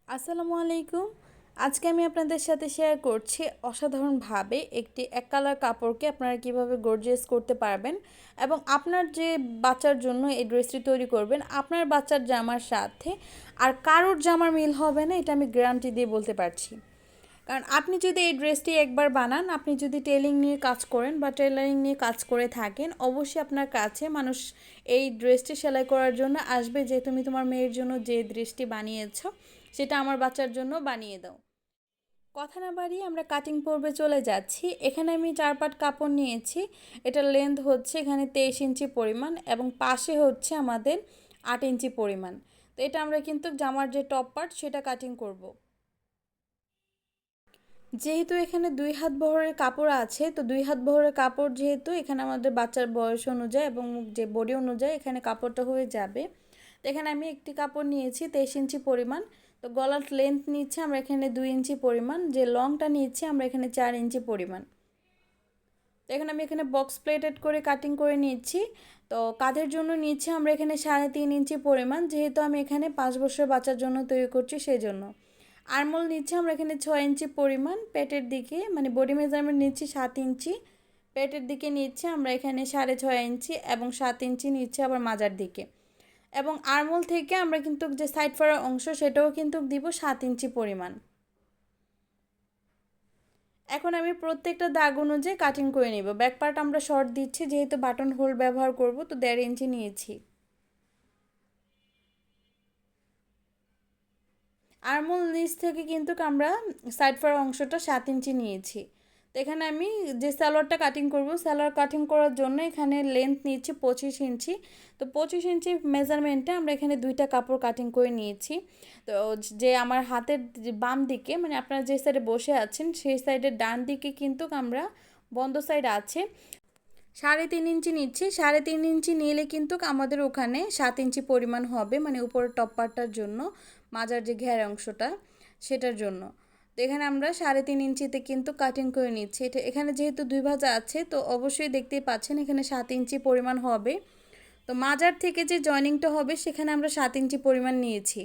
আসসালামু আলাইকুম। আজকে আমি আপনাদের সাথে শেয়ার করছি অসাধারণভাবে একটি এক কালার কাপড়কে আপনারা কিভাবে গর্জিয়াস করতে পারবেন এবং আপনার যে বাচ্চার জন্য এই ড্রেসটি তৈরি করবেন আপনার বাচ্চার জামার সাথে আর কারোর জামার মিল হবে না, এটা আমি গ্যারান্টি দিয়ে বলতে পারছি। কারণ আপনি যদি এই ড্রেসটি একবার বানান, আপনি যদি টেলিং নিয়ে কাজ করেন বা টেলারিং নিয়ে কাজ করে থাকেন, অবশ্যই আপনার কাছে মানুষ এই ড্রেসটি সেলাই করার জন্য আসবে যে তুমি তোমার মেয়ের জন্য যে ড্রেসটি বানিয়েছো সেটা আমার বাচ্চার জন্য বানিয়ে দাও। কথা না বাড়িয়ে আমরা কাটিং পর্বে চলে যাচ্ছি। এখানে আমি 4 পাট কাপড় নিয়েছি। এটার লেন্থ হচ্ছে এখানে 23 ইঞ্চি পরিমাণ এবং পাশে হচ্ছে আমাদের 8 ইঞ্চি পরিমাণ। তো এটা আমরা কিন্তু জামার যে টপ পার্ট সেটা কাটিং করব। যেহেতু এখানে 2 হাত বহরের কাপড় আছে, তো 2 হাত বহরের কাপড় যেহেতু এখানে আমাদের বাচ্চার বয়স অনুযায়ী এবং যে বডি অনুযায়ী এখানে কাপড়টা হয়ে যাবে। তো এখানে আমি একটি কাপড় নিয়েছি 23 ইঞ্চি পরিমাণ। তো গলার লেন্থ নিচ্ছে আমরা এখানে 2 ইঞ্চি পরিমাণ, যে লংটা নিচ্ছি আমরা এখানে 4 ইঞ্চি পরিমাণ। তো এখানে আমি এখানে বক্স প্লেটেড করে কাটিং করে নিচ্ছি। তো কাঁধের জন্য নিচ্ছি আমরা এখানে 3.5 ইঞ্চি পরিমাণ, যেহেতু আমি এখানে 5 বছর বাচ্চার জন্য তৈরি করছি সেই জন্য। আরমোল নিচ্ছি আমরা এখানে 6 ইঞ্চি পরিমাণ, পেটের দিকে মানে বডি মেজারমেন্ট নিচ্ছি 7 ইঞ্চি, পেটের দিকে নিচ্ছে আমরা এখানে 6.5 ইঞ্চি এবং 7 ইঞ্চি নিচ্ছে আবার মাজার দিকে। এবং আরমোল থেকে আমরা কিন্তু যে সাইড ফাড়ার অংশ সেটাও কিন্তু দিব 7 ইঞ্চি পরিমাণ। এখন আমি প্রত্যেকটা দাগ অনুযায়ী কাটিং করে নিব। ব্যাক পার্ট আমরা শর্ট দিচ্ছি যেহেতু বাটন হোল ব্যবহার করব, তো 1.5 ইঞ্চি নিয়েছি। আরমোল নিচ থেকে কিন্তু আমরা সাইড ফার অংশটা 7 ইঞ্চি নিয়েছি। তো এখানে আমি যে সালোয়ারটা কাটিং করব, সালোয়ার কাটিং করার জন্য এখানে লেন্থ নিচ্ছি 25 ইঞ্চি। তো 25 ইঞ্চি মেজারমেন্টে আমরা এখানে 2টা কাপড় কাটিং করে নিয়েছি। তো যে আমার হাতের বাম দিকে মানে আপনারা যে সাইডে বসে আছেন সেই সাইডের ডান দিকে কিন্তু আমরা বন্ধ সাইড আছে 3.5 ইঞ্চি নিচ্ছি। 3.5 ইঞ্চি নিলে কিন্তু আমাদের ওখানে 7 ইঞ্চি পরিমাণ হবে, মানে উপরের টপ পার্টটার জন্য, মাজার যে ঘের অংশটা সেটার জন্য। তো এখানে আমরা 3.5 ইঞ্চিতে কিন্তু কাটিং করে নিচ্ছি। এটা এখানে যেহেতু 2 ভাঁজা আছে তো অবশ্যই দেখতেই পাচ্ছেন এখানে 7 ইঞ্চি পরিমাণ হবে। তো মাজার থেকে যে জয়েনিংটা হবে সেখানে আমরা 7 ইঞ্চি পরিমাণ নিয়েছি।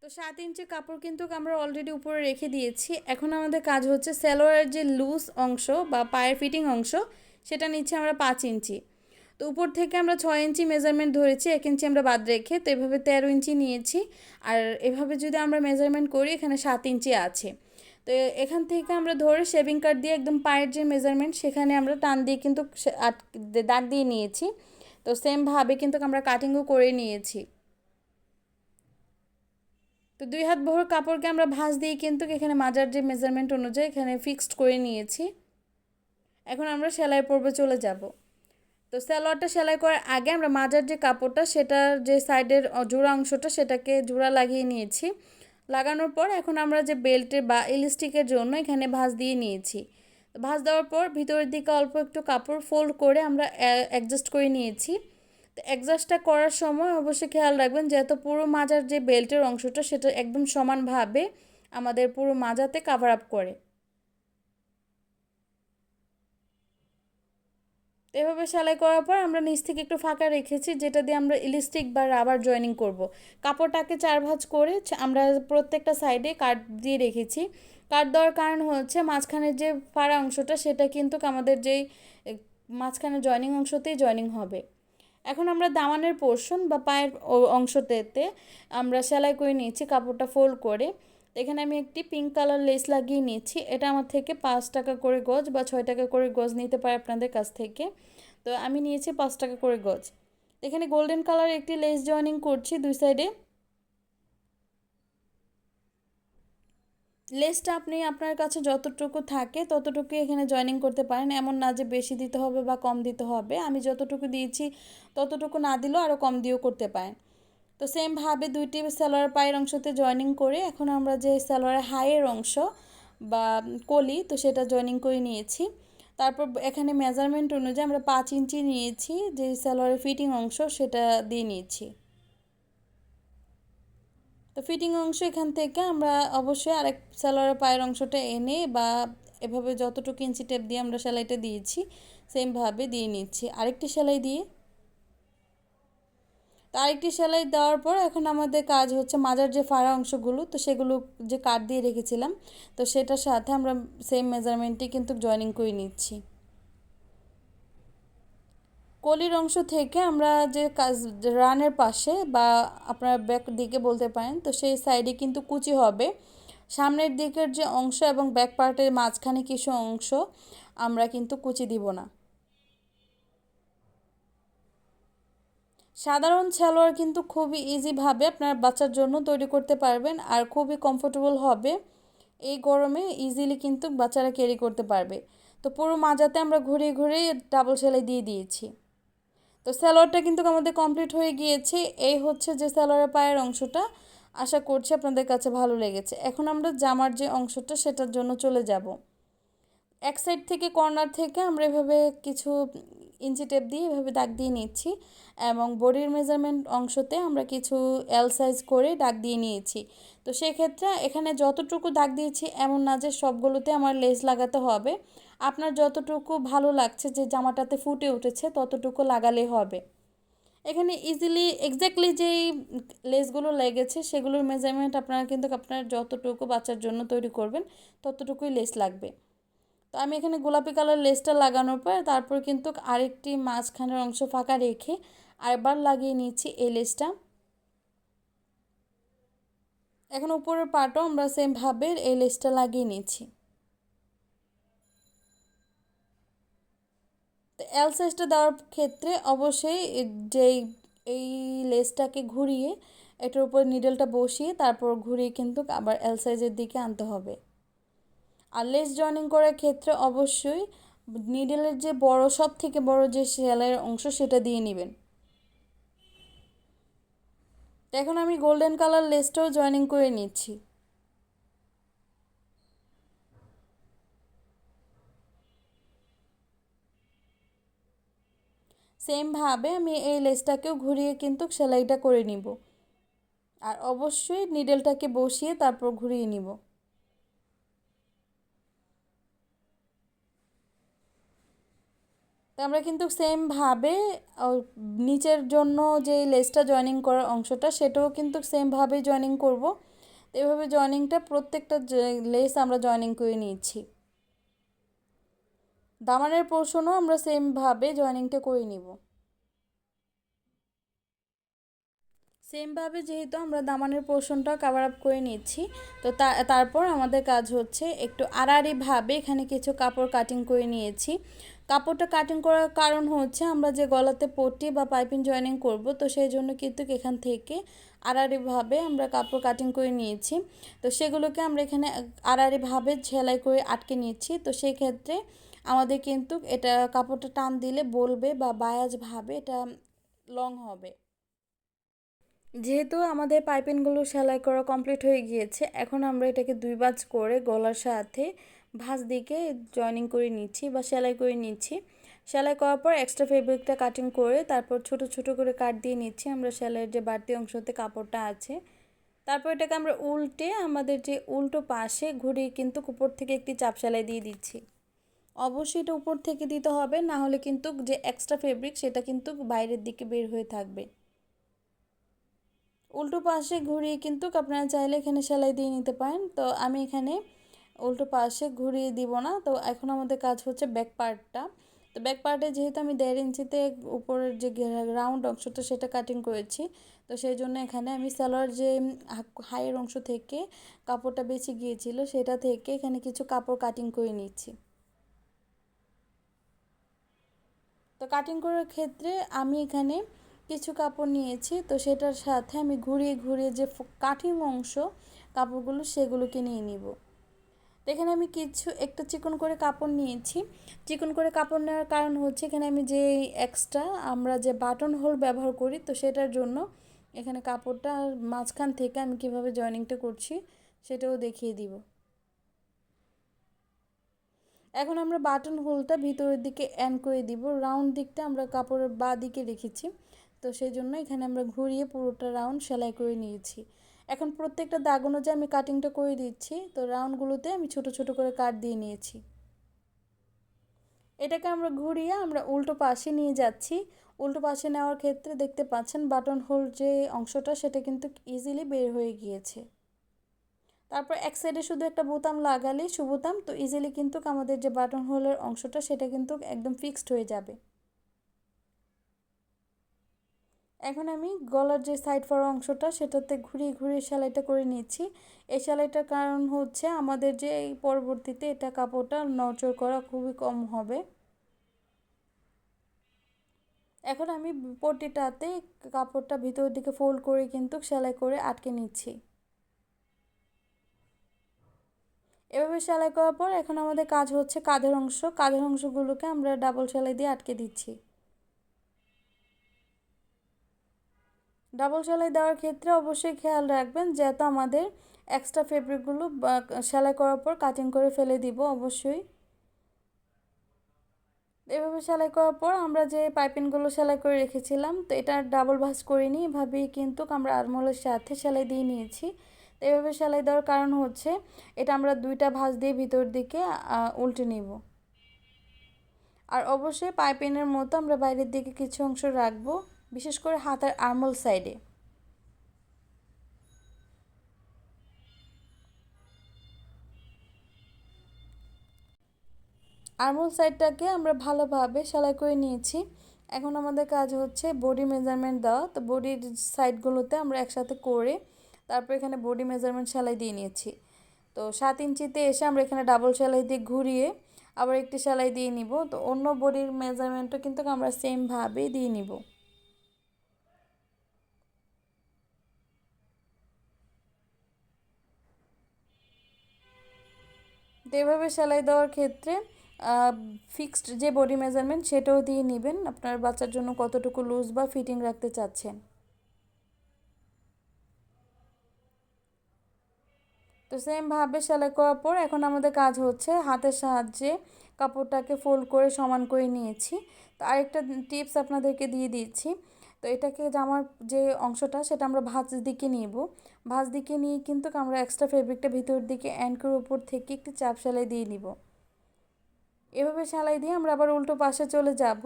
তো 7 ইঞ্চি কাপড় কিন্তু আমরা অলরেডি উপরে রেখে দিয়েছি। এখন আমাদের কাজ হচ্ছে সালোয়ারের যে লুজ অংশ বা পায়ের ফিটিং অংশ সেটা নিচ্ছে আমরা 5 ইঞ্চি। তো উপর থেকে আমরা 6 ইঞ্চি মেজারমেন্ট ধরেছি, 1 ইঞ্চি আমরা বাদ রেখে, তো এভাবে 13 ইঞ্চি নিয়েছি। আর এভাবে যদি আমরা মেজারমেন্ট করি এখানে 7 ইঞ্চি আছে। তো এখান থেকে আমরা ধরে শেভিং কাট দিয়ে একদম পায়ের যে মেজারমেন্ট সেখানে আমরা টান দিয়ে কিন্তু দাগ দিয়ে নিয়েছি। তো সেমভাবে কিন্তু আমরা কাটিংও করে নিয়েছি। তো 2 হাত বহর কাপড়কে আমরা ভাঁজ দিয়ে কিন্তু এখানে মাজার যে মেজারমেন্ট অনুযায়ী এখানে ফিক্সড করে নিয়েছি। এখন আমরা সেলাই পর্বে চলে যাব। তো সালোয়ারটা সেলাই করার আগে আমরা মাজার যে কাপড়টা সেটার যে সাইডের জোড়া অংশটা সেটাকে জোড়া লাগিয়ে নিয়েছি। লাগানোর পর এখন আমরা যে বেল্টের বা ইলাস্টিকের জন্য এখানে ভাঁজ দিয়ে নিয়েছি। ভাঁজ দেওয়ার পর ভিতরের দিকে অল্প একটু কাপড় ফোল্ড করে আমরা অ্যাডজাস্ট করে নিয়েছি। তো অ্যাডজাস্টটা করার সময় অবশ্যই খেয়াল রাখবেন যেহেতু পুরো মাজার যে বেল্টের অংশটা সেটা একদম সমানভাবে আমাদের পুরো মাজাতে কাভার আপ করে। তো এভাবে সেলাই করার পর আমরা নিচ থেকে একটু ফাঁকা রেখেছি যেটা দিয়ে আমরা ইলাস্টিক বা রাবার জয়েনিং করব। কাপড়টাকে 4 ভাঁজ করে আমরা প্রত্যেকটা সাইডে কাট দিয়ে রেখেছি। কাট দেওয়ার কারণ হচ্ছে মাঝখানের যে ফাড়া অংশটা সেটা কিন্তু আমাদের যেই মাঝখানে জয়েনিং অংশতেই জয়েনিং হবে। এখন আমরা দামানের পোর্শন বা পায়ের অংশতেতে আমরা সেলাই করে নিয়েছি কাপড়টা ফোল্ড করে। এখানে আমি একটি পিঙ্ক কালার লেস লাগিয়ে নিয়েছি। এটা আমার থেকে 5 টাকা করে গজ বা 6 টাকা করে গজ নিতে পারে আপনাদের কাছ থেকে। তো আমি নিয়েছি 5 টাকা করে গজ। এখানে গোল্ডেন কালার একটি লেস জয়েনিং করছি 2 সাইডে। লেসটা আপনি আপনার কাছে যতটুকু থাকে ততটুকু এখানে জয়েনিং করতে পারেন, এমন না যে বেশি দিতে হবে বা কম দিতে হবে। আমি যতটুকু দিয়েছি ততটুকু না দিলেও আরও কম দিয়েও করতে পারেন। তো সেমভাবে 2টি সালোয়ার পায়ের অংশতে জয়েনিং করে এখন আমরা যে সালোয়ারের হাইয়ের অংশ বা কলি তো সেটা জয়েনিং করে নিয়েছি। তারপর এখানে মেজারমেন্ট অনুযায়ী আমরা 5 ইঞ্চি নিয়েছি, যে সালোয়ারের ফিটিং অংশ সেটা দিয়ে নিয়েছি। তো ফিটিং অংশ এখান থেকে আমরা অবশ্যই আরেক সালোয়ারের পায়ের অংশটা এনে বা এভাবে যতটুকু ইঞ্চি টেপ দিয়ে আমরা সেলাইটা দিয়েছি সেমভাবে দিয়ে নিচ্ছি আরেকটি সেলাই দিয়ে। তো আরেকটি সেলাই দেওয়ার পর এখন আমাদের কাজ হচ্ছে মাজার যে ফাড়া অংশগুলো, তো সেগুলো যে কাট দিয়ে রেখেছিলাম, তো সেটার সাথে আমরা সেম মেজারমেন্টই কিন্তু জয়েনিং করে নিচ্ছি। কলির অংশ থেকে আমরা যে কাজ রানের পাশে বা আপনার ব্যাক দিকে বলতে পারেন, তো সেই সাইডে কিন্তু কুচি হবে। সামনের দিকের যে অংশ এবং ব্যাক পার্টের মাঝখানে কিছু অংশ আমরা কিন্তু কুচি দিব না। সাধারণ সালোয়ার কিন্তু খুবই ইজিভাবে আপনার বাচ্চার জন্য তৈরি করতে পারবেন, আর খুবই কমফোর্টেবল হবে। এই গরমে ইজিলি কিন্তু বাচ্চারা ক্যারি করতে পারবে। তো পুরো মাজাতে আমরা ঘুরিয়ে ঘুরিয়ে ডাবল সেলাই দিয়ে দিয়েছি। তো সালোয়ারটা কিন্তু আমাদের কমপ্লিট হয়ে গিয়েছে। এই হচ্ছে যে সালোয়ারের পায়ের অংশটা। আশা করছি আপনাদের কাছে ভালো লেগেছে। এখন আমরা জামার যে অংশটা সেটার জন্য চলে যাব। এক সাইড থেকে কর্নার থেকে আমরা এভাবে কিছু ইঞ্চি টেপ দিয়ে এভাবে দাগ দিয়ে নিচ্ছি, এবং বডির মেজারমেন্ট অংশতে আমরা কিছু এল সাইজ করে দাগ দিয়ে নিয়েছি। তো সেক্ষেত্রে এখানে যতটুকু দাগ দিয়েছি এমন না যে সবগুলোতে আমার লেস লাগাতে হবে। আপনার যতটুকু ভালো লাগছে যে জামাটাতে ফুটে উঠেছে ততটুকু লাগালেই হবে। এখানে ইজিলি এক্স্যাক্টলি যেই লেসগুলো লেগেছে সেগুলোর মেজারমেন্ট আপনারা কিন্তু আপনার যতটুকু বাচ্চার জন্য তৈরি করবেন ততটুকুই লেস লাগবে। তো আমি এখানে গোলাপি কালার লেসটা লাগানোর পর তারপর কিন্তু আরেকটি মাঝখানের অংশ ফাঁকা রেখে আরেকবার লাগিয়ে নিচ্ছি এই লেসটা। এখন উপরের পাটও আমরা সেমভাবে এই লেসটা লাগিয়ে নিচ্ছি। তো এল সাইজটা দেওয়ার ক্ষেত্রে অবশ্যই যেই এই লেসটাকে ঘুরিয়ে এটার উপর নিডলটা বসিয়ে তারপর ঘুরিয়ে কিন্তু আবার এল সাইজের দিকে আনতে হবে। আর লেস জয়েনিং করার ক্ষেত্রে অবশ্যই নিডলের যে বড় সব থেকে বড় যে সেলাইয়ের অংশ সেটা দিয়ে নেবেন। তো এখন আমি গোল্ডেন কালার লেসটাও জয়েনিং করে নিচ্ছি। সেমভাবে আমি এই লেসটাকেও ঘুরিয়ে কিন্তু সেলাইটা করে নিব, আর অবশ্যই নিডলটাকে বসিয়ে তারপর ঘুরিয়ে নিব। তো আমরা কিন্তু সেমভাবে নিচের জন্য যে লেসটা জয়েনিং করার অংশটা সেটাও কিন্তু সেমভাবে জয়েনিং করব। তো এভাবে জয়েনিংটা প্রত্যেকটা লেস আমরা জয়েনিং করে নিয়েছি। দামানের পোর্শনও আমরা সেমভাবে জয়েনিংটা করে নিব। সেমভাবে যেহেতু আমরা দামানের পোর্শনটা কভার আপ করে নিচ্ছি, তো তারপর আমাদের কাজ হচ্ছে একটু আড়াআড়িভাবে এখানে কিছু কাপড় কাটিং করে নিয়েছি। কাপড়টা কাটিং করার কারণ হচ্ছে আমরা যে গলাতে পট্টি বা পাইপিং জয়েনিং করব, তো সেই জন্য কিন্তু এখান থেকে আড়াআড়িভাবে আমরা কাপড় কাটিং করে নিয়েছি। তো সেগুলোকে আমরা এখানে আড়াআড়িভাবে সেলাই করে আটকে নিচ্ছি। তো সেই ক্ষেত্রে আমাদের কিন্তু এটা কাপড়টা টান দিলে বলবে বা বায়াজভাবে এটা লং হবে। যেহেতু আমাদের পাইপিংগুলো সেলাই করা কমপ্লিট হয়ে গিয়েছে, এখন আমরা এটাকে দুই ভাঁজ করে গলার সাথে ভাঁজ দিকে জয়েনিং করে নিচ্ছি বা সেলাই করে নিচ্ছি। সেলাই করার পর এক্সট্রা ফেব্রিকটা কাটিং করে তারপর ছোট ছোট করে কাট দিয়ে নিচ্ছি আমরা সেলাইয়ের যে বাড়তি অংশতে কাপড়টা আছে। তারপর এটাকে আমরা উল্টে আমাদের যে উল্টো পাশে ঘুরিয়ে কিন্তু উপর থেকে একটি চাপ সেলাই দিয়ে দিচ্ছি। অবশ্যই এটা উপর থেকে দিতে হবে, না হলে কিন্তু যে এক্সট্রা ফেব্রিক সেটা কিন্তু বাইরের দিকে বের হয়ে থাকবে। উল্টো পাশে ঘুরিয়ে কিন্তু আপনারা চাইলে এখানে সেলাই দিয়ে নিতে পারেন। তো আমি এখানে উল্টো পাশে ঘুরিয়ে দিব না। তো এখন আমাদের কাজ হচ্ছে ব্যাক পার্টটা। তো ব্যাক পার্টে যেহেতু আমি 1.5 ইঞ্চিতে উপরের যে রাউন্ড অংশটা সেটা কাটিং করেছি, তো সেই জন্য এখানে আমি সালোয়ার যে হাইয়ের অংশ থেকে কাপড়টা বেঁচে গিয়েছিল সেটা থেকে এখানে কিছু কাপড় কাটিং করে নিচ্ছি। তো কাটিং করার ক্ষেত্রে আমি এখানে কিছু কাপড় নিয়েছি, তো সেটার সাথে আমি ঘুরিয়ে ঘুরিয়ে যে কাটিং অংশ কাপড়গুলো সেগুলোকে নিয়ে নিব। তো এখানে আমি কিছু একটা চিকন করে কাপড় নিয়েছি। চিকন করে কাপড় নেওয়ার কারণ হচ্ছে এখানে আমি যে এক্সট্রা আমরা যে বাটন হোল ব্যবহার করি, তো সেটার জন্য এখানে কাপড়টা মাঝখান থেকে আমি কিভাবে জয়েনিংটা করছি সেটাও দেখিয়ে দিব। এখন আমরা বাটন হোলটা ভিতরের দিকে এন্ড করে দিব। রাউন্ড দিকটা আমরা কাপড়ের বাঁ দিকে রেখেছি, তো সেই জন্য এখানে আমরা ঘুরিয়ে পুরোটা রাউন্ড সেলাই করে নিয়েছি। এখন প্রত্যেকটা দাগ অনুযায়ী আমি কাটিংটা করে দিচ্ছি। তো রাউন্ডগুলোতে আমি ছোট ছোট করে কাট দিয়ে নিয়েছি। এটাকে আমরা ঘুরিয়ে আমরা উল্টো পাশে নিয়ে যাচ্ছি। উল্টো পাশে নেওয়ার ক্ষেত্রে দেখতে পাচ্ছেন বাটন হোল যে অংশটা সেটা কিন্তু ইজিলি বের হয়ে গিয়েছে। তারপর এক সাইডে শুধু একটা বোতাম লাগালেই সুবোতাম, তো ইজিলি কিন্তু আমাদের যে বাটন হোলের অংশটা সেটা কিন্তু একদম ফিক্সড হয়ে যাবে। এখন আমি গলার যে সাইড ফাড়া অংশটা সেটাতে ঘুরিয়ে ঘুরিয়ে সেলাইটা করে নিচ্ছি। এই সেলাইটার কারণ হচ্ছে আমাদের যে পরবর্তীতে এটা কাপড়টা নড়চড় করা খুবই কম হবে। এখন আমি পট্টিটাতে কাপড়টা ভিতর দিকে ফোল্ড করে কিন্তু সেলাই করে আটকে নিচ্ছি। এভাবে সেলাই করার পর এখন আমাদের কাজ হচ্ছে কাঁধের অংশগুলোকে আমরা ডাবল সেলাই দিয়ে আটকে দিচ্ছি। ডাবল সেলাই দেওয়ার ক্ষেত্রে অবশ্যই খেয়াল রাখবেন যাতে আমাদের এক্সট্রা ফেব্রিকগুলো সেলাই করার পর কাটিং করে ফেলে দিব অবশ্যই। এভাবে সেলাই করার পর আমরা যে পাইপিংগুলো সেলাই করে রেখেছিলাম, তো এটা ডাবল ভাঁজ করিনি, এভাবেই কিন্তু আমরা আরমোলের সাথে সেলাই দিয়ে নিয়েছি। তো এভাবে সেলাই দেওয়ার কারণ হচ্ছে এটা আমরা দুইটা ভাঁজ দিয়ে ভিতর দিকে উল্টে নিব। আর অবশ্যই পাইপিংয়ের মতো আমরা বাইরের দিকে কিছু অংশ রাখবো, বিশেষ করে হাতের আরমোল সাইডে। আরমোল সাইডটাকে আমরা ভালোভাবে সেলাই করে নিয়েছি। এখন আমাদের কাজ হচ্ছে বডি মেজারমেন্ট দেওয়া। তো বডির সাইডগুলোতে আমরা একসাথে করে তারপর এখানে বডি মেজারমেন্ট সেলাই দিয়ে নিয়েছি। তো 7 ইঞ্চিতে এসে আমরা এখানে ডাবল সেলাই দিয়ে ঘুরিয়ে আবার একটি সেলাই দিয়ে নিব। তো অন্য বডির মেজারমেন্টও কিন্তু আমরা সেমভাবেই দিয়ে নিব। তো এভাবে সেলাই দেওয়ার ক্ষেত্রে ফিক্সড যে বডি মেজারমেন্ট সেটাও দিয়ে নেবেন, আপনার বাচ্চার জন্য কতটুকু লুজ বা ফিটিং রাখতে চাচ্ছেন। তো সেমভাবে সেলাই করার পর এখন আমাদের কাজ হচ্ছে হাতের সাহায্যে কাপড়টাকে ফোল্ড করে সমান করে নিয়েছি। তো আরেকটা টিপস আপনাদেরকে দিয়ে দিচ্ছি। তো এটাকে জামার যে অংশটা সেটা আমরা ভাঁজ দিকে নিব। ভাঁজ দিকে নিয়ে কিন্তু আমরা এক্সট্রা ফেব্রিকটা ভিতর দিকে অ্যাঙ্কের উপর থেকে একটি চাপ সেলাই দিয়ে নিব। এভাবে সেলাই দিয়ে আমরা আবার উল্টো পাশে চলে যাব।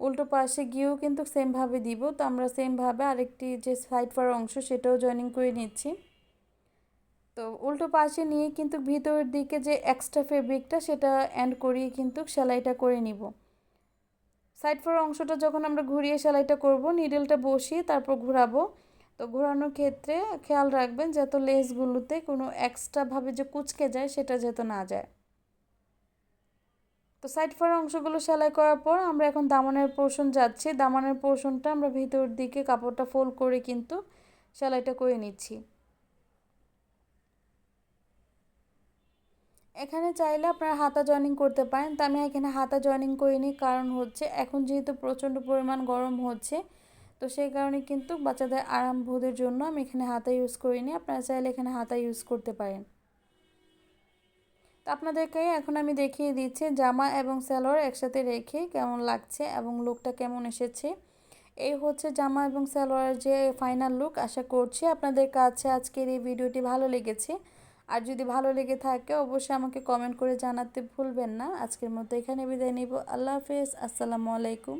উল্টো পাশে গিয়েও কিন্তু সেমভাবে দিব। তো আমরা সেমভাবে আরেকটি যে সাইড ফার অংশ সেটাও জয়েনিং করে নিচ্ছি। তো উল্টো পাশে নিয়ে কিন্তু ভিতরের দিকে যে এক্সট্রা ফেব্রিকটা সেটা এন্ড করিয়ে কিন্তু সেলাইটা করে নিব। সাইড ফোর অংশটা যখন আমরা ঘুরিয়ে সেলাইটা করব, নিডেলটা বসিয়ে তারপর ঘোরাবো। তো ঘোরানোর ক্ষেত্রে খেয়াল রাখবেন যাতে লেসগুলোতে কোনো এক্সট্রাভাবে যে কুঁচকে যায় সেটা যাতে না যায়। তো সাইড ফোর অংশগুলো সেলাই করার পর আমরা এখন দামানের পোর্শন যাচ্ছি। দামানের পোর্শনটা আমরা ভিতর দিকে কাপড়টা ফোল্ড করে কিন্তু সেলাইটা করে নিচ্ছি। এখানে চাইলে আপনারা হাতা জয়েনিং করতে পারেন, তো আমি এখানে হাতা জয়েনিং করিনি, কারণ হচ্ছে এখন যেহেতু প্রচণ্ড পরিমাণ গরম হচ্ছে, তো সেই কারণে কিন্তু বাচ্চাদের আরামবোধের জন্য আমি এখানে হাতা ইউজ করিনি। আপনারা চাইলে এখানে হাতা ইউজ করতে পারেন। তো আপনাদেরকে এখন আমি দেখিয়ে দিচ্ছি জামা এবং সালোয়ার একসাথে রেখে কেমন লাগছে এবং লুকটা কেমন এসেছে। এই হচ্ছে জামা এবং সালোয়ারের যে ফাইনাল লুক। আশা করছি আপনাদের কাছে আজকের এই ভিডিওটি ভালো লেগেছে। আর যদি ভালো লেগে থাকে অবশ্যই আমাকে কমেন্ট করে জানাতে ভুলবেন না। আজকের মতো এখানে বিদায় নিব। আল্লাহ হাফেজ, আসসালামু আলাইকুম।